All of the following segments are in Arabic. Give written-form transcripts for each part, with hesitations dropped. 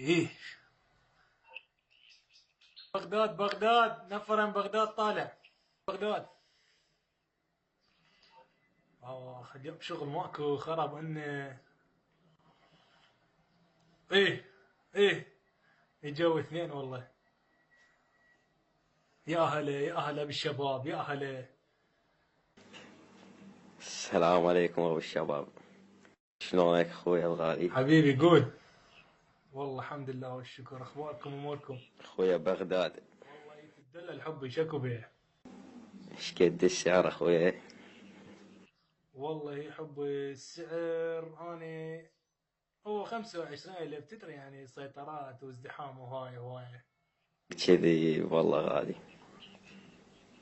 ايه. بغداد نفر من بغداد طالع. بغداد. اليوم شغل ماكو خرب انه. ايه الجو اثنين والله. يا هلا بالشباب يا هلا. السلام عليكم ابو الشباب، شلونك اخوي الغالي؟ حبيبي قول. والله الحمد لله والشكر، اخباركم اموركم؟ اخويا بغداد. والله يتدلل حبي شكو بيه. ايش قد السعر اخويا؟ والله حبي السعر اني هو 25,000، تدري يعني سيطرات وازدحام وهاي. كذي والله غالي،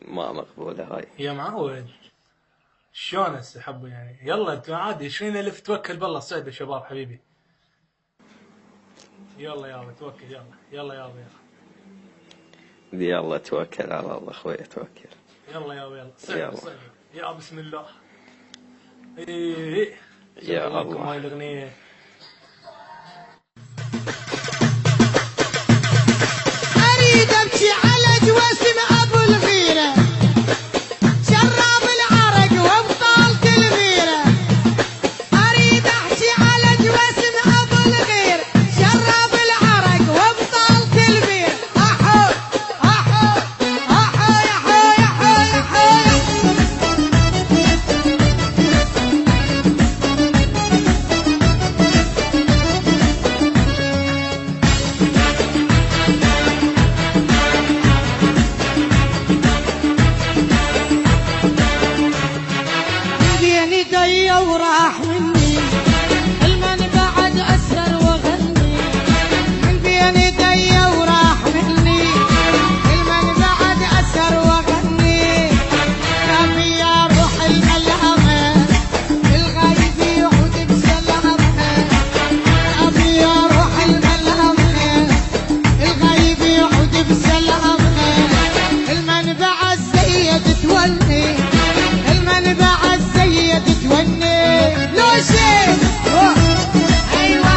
ما مقبولة هاي. يا معود شلون هسه حبي يعني، يلا انت عادي 20,000 توكل بالله الصعد يا شباب حبيبي. يلا يابا توكل يلا يابا. يلا توكل على الله اخويا، توكل. يلا يلا صعدوا يا بسم الله. ايه يا شغل لكم الله. هاي الاغنيه. اريد ابكي على جواسم ابو الغيره، شراب العرق وابطال كلميره. اريد احكي على جواسم ابو الغيره، شراب العرق وابطال كلميره. احو احو احو يا حو يا حو يا بيني ديا وراح مني، المن بعد اسهر واغني. من بيني ديا وراح مني، المن بعد اسهر واغني. كافي يا روح الملهمه، الغايب يعود بسلامه. كافي يا روح الملهمه، الغايب يعود بسلامه. المنبع السيد تولي، المنبع السيد توني. لو شيء ايوه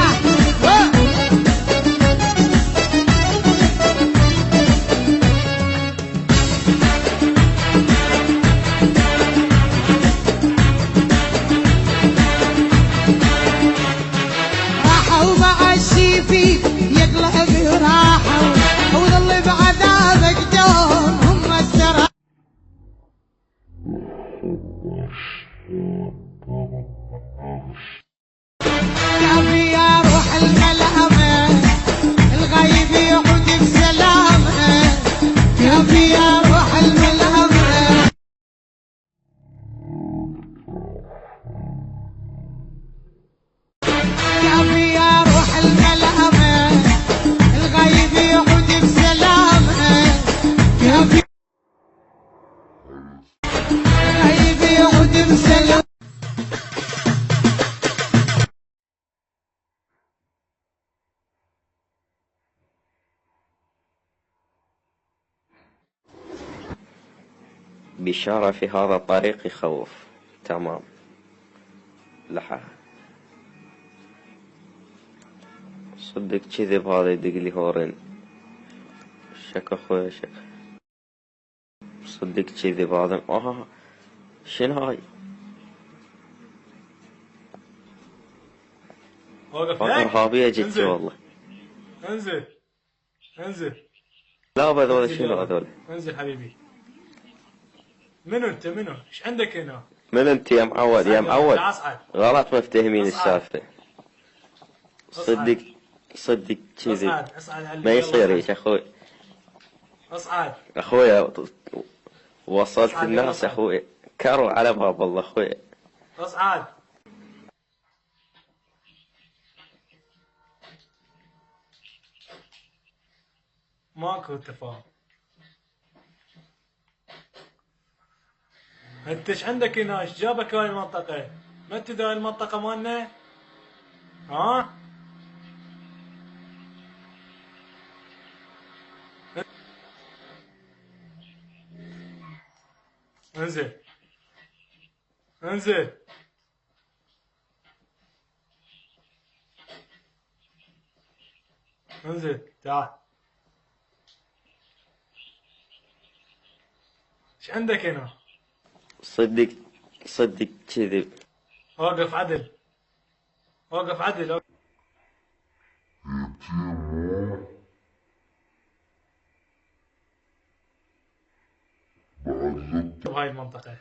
راحوا مع الشيفي يقلب راحوا، وظل بعذابك دوم هم استراحوا. كافي يا روح الملهمة، الغايب يعود بسلامة. كافي يا روح الملهمة. كافي يا روح الملهمة، الغايب يعود بسلامة. كافي الغايب يعود بسلامة. بشارة في هذا الطريق يخوف. تمام. لحى صدق كذب هذا يدق لي هورين. شك اخويا شك، صدق كذب هذا. شنو هاي؟ وقف هناك. ارهابية جتي انزل والله. انزل لا هذول انزل شنو يلا. هذول؟ انزل حبيبي. منو انت منو؟ ايش عندك هنا؟ من انت يا معود يا معود؟ تعال اصعد. غلط مفتهمين اصعد. السالفة. صدق كذي اصعد علي. ما يصير هيك اخوي. اصعد اخويا وصلت اصعد الناس يلا اخوي، كروا على باب الله اخوي. اصعد. ماكو تفاهم. انت ايش عندك هنا؟ ايش جابك هاي المنطقة؟ ما انت هاي المنطقة مالنا؟ ها؟ انزل. انزين تعال. ايش عندك هنا؟ صدق كذب. وقف عدل. وقف عدل. بهاي المنطقة